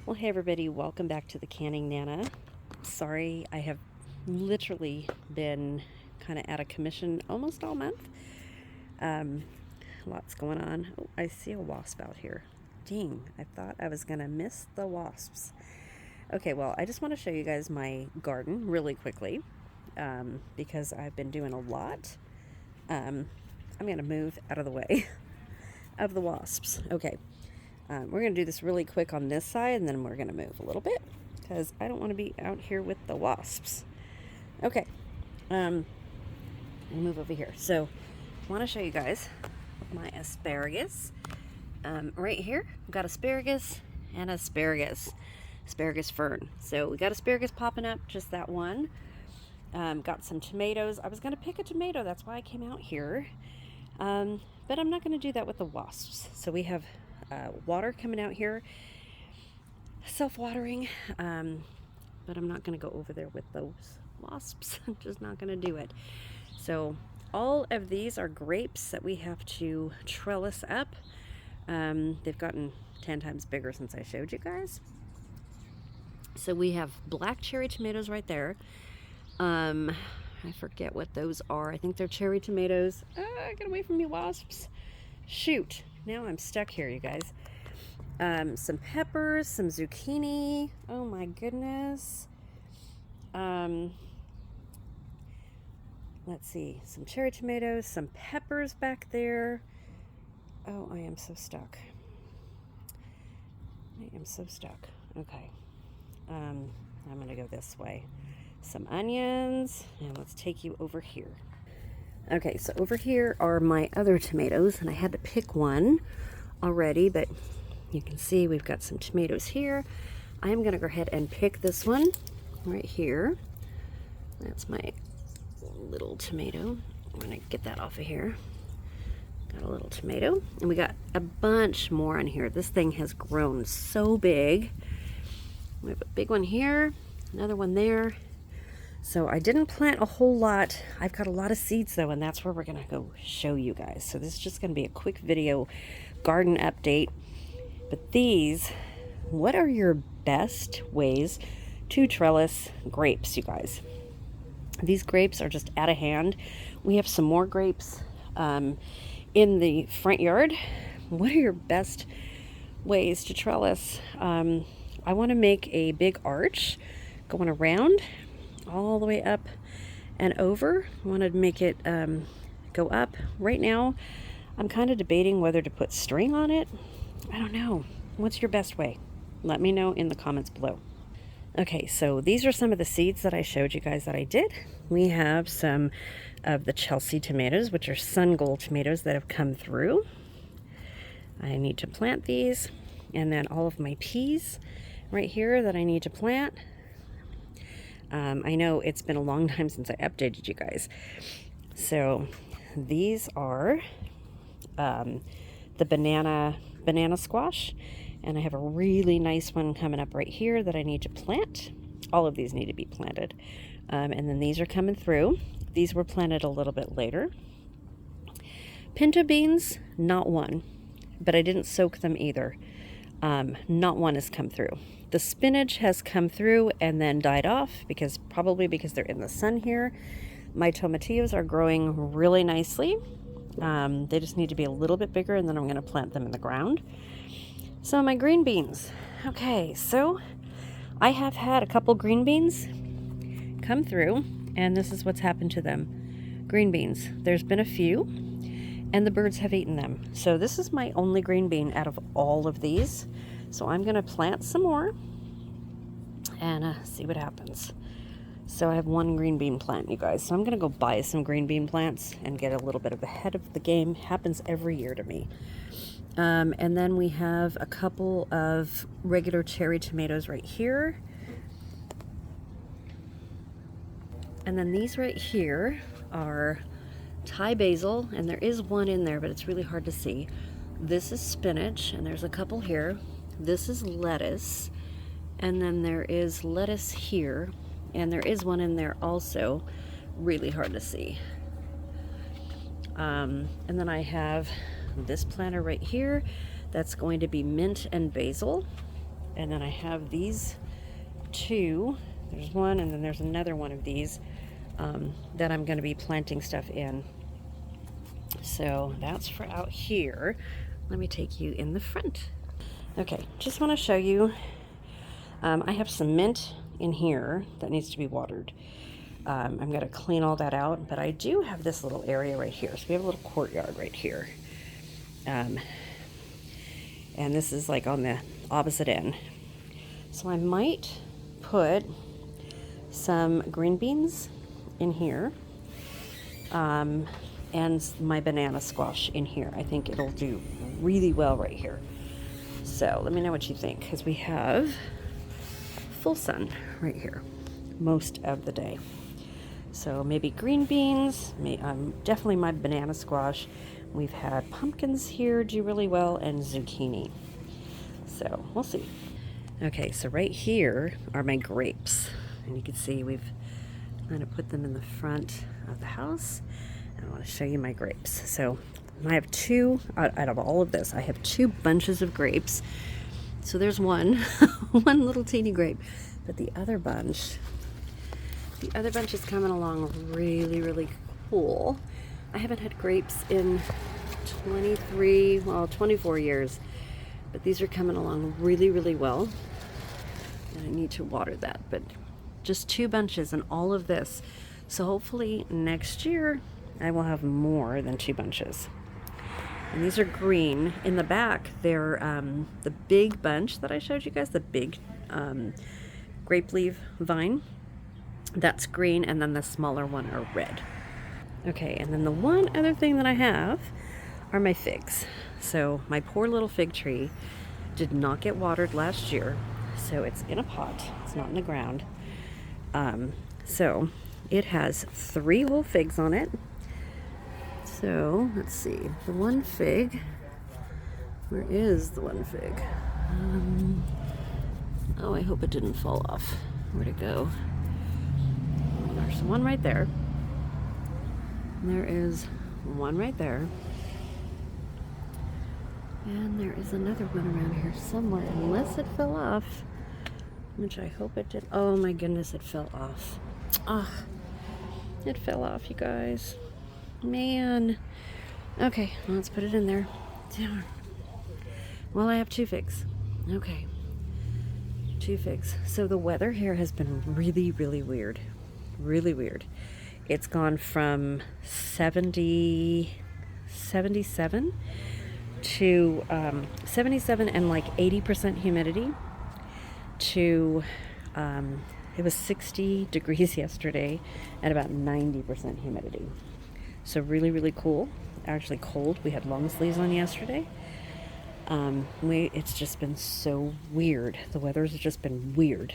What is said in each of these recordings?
Well, hey everybody, welcome back to the Canning Nana. Sorry, I have literally been kind of out of commission almost all month. Lots going on. Oh, I see a wasp out here. Dang, I thought I was going to miss the wasps. Okay, well, I just want to show you guys my garden really quickly because I've been doing a lot. I'm going to move out of the way of the wasps. Okay. We're going to do this really quick on this side, and then we're going to move a little bit because I don't want to be out here with the wasps. Okay, move over here. So I want to show you guys my asparagus. Right here, I've got asparagus and asparagus fern. So we got asparagus popping up, just that one. Got some tomatoes. I was going to pick a tomato, that's why I came out here. But I'm not going to do that with the wasps. So we have water coming out here, self-watering, but I'm not going to go over there with those wasps. I'm just not going to do it. So all of these are grapes that we have to trellis up. They've gotten 10 times bigger since I showed you guys. So we have black cherry tomatoes right there. I forget what those are. I think they're cherry tomatoes. Get away from me, wasps. Shoot. Now I'm stuck here, you guys. Some peppers, some zucchini. Oh my goodness. Let's see. Some cherry tomatoes, some peppers back there. Oh, I am so stuck. I am so stuck. Okay. I'm going to go this way. Some onions, and let's take you over here. Okay, so over here are my other tomatoes, and I had to pick one already, but you can see we've got some tomatoes here. I'm going to go ahead and pick this one right here. That's my little tomato. I'm going to get that off of here. Got a little tomato, and we got a bunch more on here. This thing has grown so big. We have a big one here, another one there. So I didn't plant a whole lot. I've got a lot of seeds though, and that's where we're gonna go show you guys. So this is just gonna be a quick video garden update. But these, what are your best ways to trellis grapes, you guys? These grapes are just out of hand. We have some more grapes in the front yard. What are your best ways to trellis? I wanna make a big arch going around all the way up and over. I wanted to make it go up. Right now, I'm kind of debating whether to put string on it. I don't know. What's your best way? Let me know in the comments below. Okay, so these are some of the seeds that I showed you guys that I did. We have some of the Chelsea tomatoes, which are sun gold tomatoes that have come through. I need to plant these. And then all of my peas right here that I need to plant. I know it's been a long time since I updated you guys. So these are the banana squash, and I have a really nice one coming up right here that I need to plant. All of these need to be planted. And then these are coming through. These were planted a little bit later. Pinto beans, not one, but I didn't soak them either. Not one has come through. The spinach has come through and then died off probably because they're in the sun here. My tomatillos are growing really nicely. They just need to be a little bit bigger, and then I'm going to plant them in the ground. So my green beans. Okay, so I have had a couple green beans come through, and this is what's happened to them. Green beans. There's been a few, and the birds have eaten them. So this is my only green bean out of all of these. So I'm going to plant some more and see what happens. So I have one green bean plant, you guys. So I'm going to go buy some green bean plants and get a little bit of ahead of the game. Happens every year to me. And then we have a couple of regular cherry tomatoes right here. And then these right here are Thai basil, and there is one in there, but it's really hard to see. This is spinach, and there's a couple here. This is lettuce, and then there is lettuce here, and there is one in there also, really hard to see. And then I have this planter right here that's going to be mint and basil. And then I have these two. There's one, and then there's another one of these that I'm going to be planting stuff in. So that's for out here. Let me take you in the front. Okay, just want to show you. I have some mint in here that needs to be watered. I'm going to clean all that out, but I do have this little area right here. So we have a little courtyard right here. And this is like on the opposite end. So I might put some green beans in here. And my banana squash in here. I think it'll do really well right here. So let me know what you think, because we have full sun right here most of the day. So maybe green beans, definitely my banana squash. We've had pumpkins here do really well, and zucchini. So we'll see. Okay, so right here are my grapes. And you can see we've kind of put them in the front of the house. I want to show you my grapes. So I have two, out of all of this, I have 2 bunches of grapes. So there's one, one little teeny grape. But the other bunch is coming along really, really cool. I haven't had grapes in 24 years. But these are coming along really, really well. And I need to water that. But just 2 bunches and all of this. So hopefully next year I will have more than 2 bunches. And these are green. In the back, they're the big bunch that I showed you guys, the big grape leaf vine. That's green, and then the smaller one are red. Okay, and then the one other thing that I have are my figs. So my poor little fig tree did not get watered last year, so it's in a pot. It's not in the ground. So it has 3 whole figs on it. So let's see, the one fig, where is the one fig? Oh, I hope it didn't fall off. Where'd it go? There's one right there. There is one right there. And there is another one around here somewhere, unless it fell off, which I hope it did. Oh my goodness, it fell off. Ah, it fell off, you guys. Man. Okay, well, let's put it in there. Darn. Well, I have 2 figs. Okay. 2 figs. So the weather here has been really, really weird. Really weird. It's gone from 77 to 77 and like 80% humidity to it was 60 degrees yesterday and about 90% humidity. So really, really cool. Actually cold. We had long sleeves on yesterday. It's just been so weird. The weather's just been weird.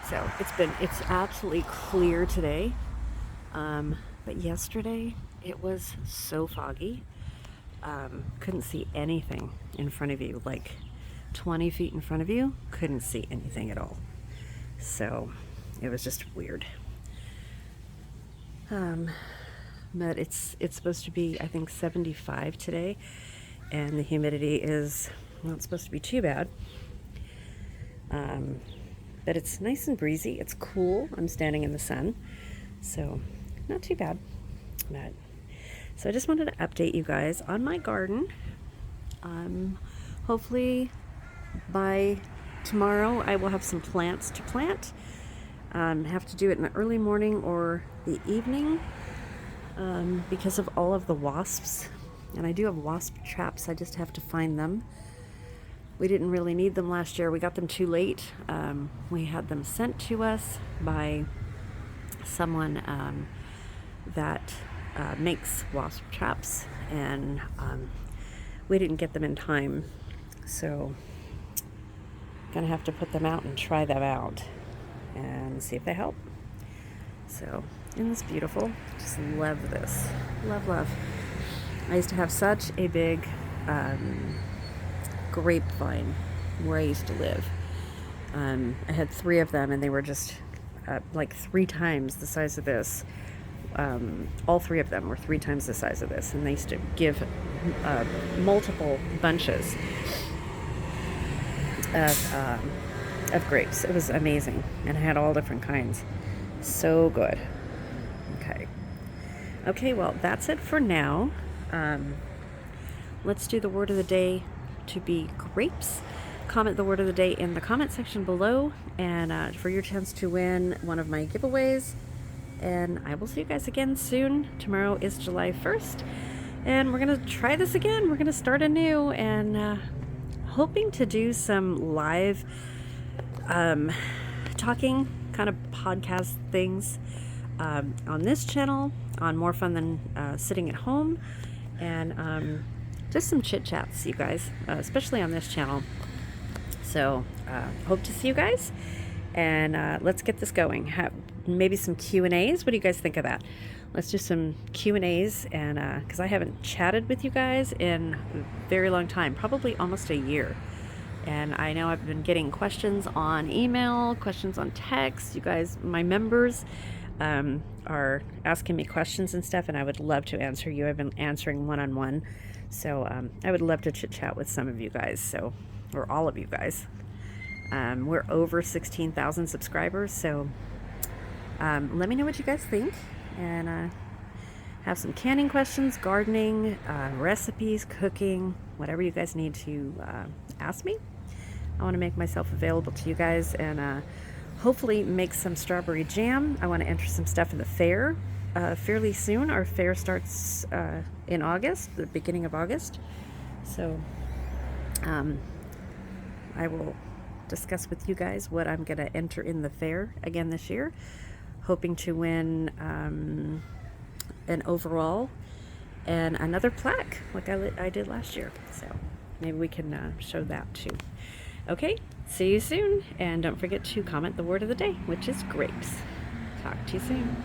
So it's absolutely clear today. But yesterday it was so foggy. Couldn't see anything in front of you, like 20 feet in front of you, couldn't see anything at all. So it was just weird. But it's supposed to be, I think, 75 today, and the humidity is not supposed to be too bad. But it's nice and breezy. It's cool. I'm standing in the sun, so not too bad. So I just wanted to update you guys on my garden. Hopefully by tomorrow I will have some plants to plant. Have to do it in the early morning or the evening because of all of the wasps. And I do have wasp traps. I just have to find them. We didn't really need them last year. We got them too late. We had them sent to us by someone that makes wasp traps, and we didn't get them in time, so gonna have to put them out and try them out and see if they help. So, isn't this beautiful? Just love this. Love. I used to have such a big grapevine where I used to live. I had 3 of them, and they were just like 3 times the size of this. All 3 of them were 3 times the size of this, and they used to give multiple bunches. of grapes. It was amazing, and I had all different kinds. So good. Okay, well, that's it for now. Let's do the word of the day to be grapes. Comment the word of the day in the comment section below, and for your chance to win one of my giveaways. And I will see you guys again soon. Tomorrow is July 1st, and we're going to try this again. We're going to start anew, and hoping to do some live talking kind of podcast things on this channel, on More Fun Than Sitting at Home, and just some chit chats, you guys, especially on this channel. So hope to see you guys, and let's get this going. Have maybe some Q&As. What do you guys think of that? Let's do some Q&As, and because I haven't chatted with you guys in a very long time, probably almost a year. And I know I've been getting questions on email, questions on text. You guys, my members, are asking me questions and stuff, and I would love to answer you. I've been answering one-on-one, so I would love to chit-chat with some of you guys, so, or all of you guys. We're over 16,000 subscribers, so let me know what you guys think, and have some canning questions, gardening, recipes, cooking, whatever you guys need to ask me. I want to make myself available to you guys, and hopefully make some strawberry jam. I want to enter some stuff in the fair fairly soon. Our fair starts in August, the beginning of August. So I will discuss with you guys what I'm going to enter in the fair again this year, hoping to win an overall and another plaque like I did last year. So maybe we can show that too. Okay, see you soon, and don't forget to comment the word of the day, which is grapes. Talk to you soon.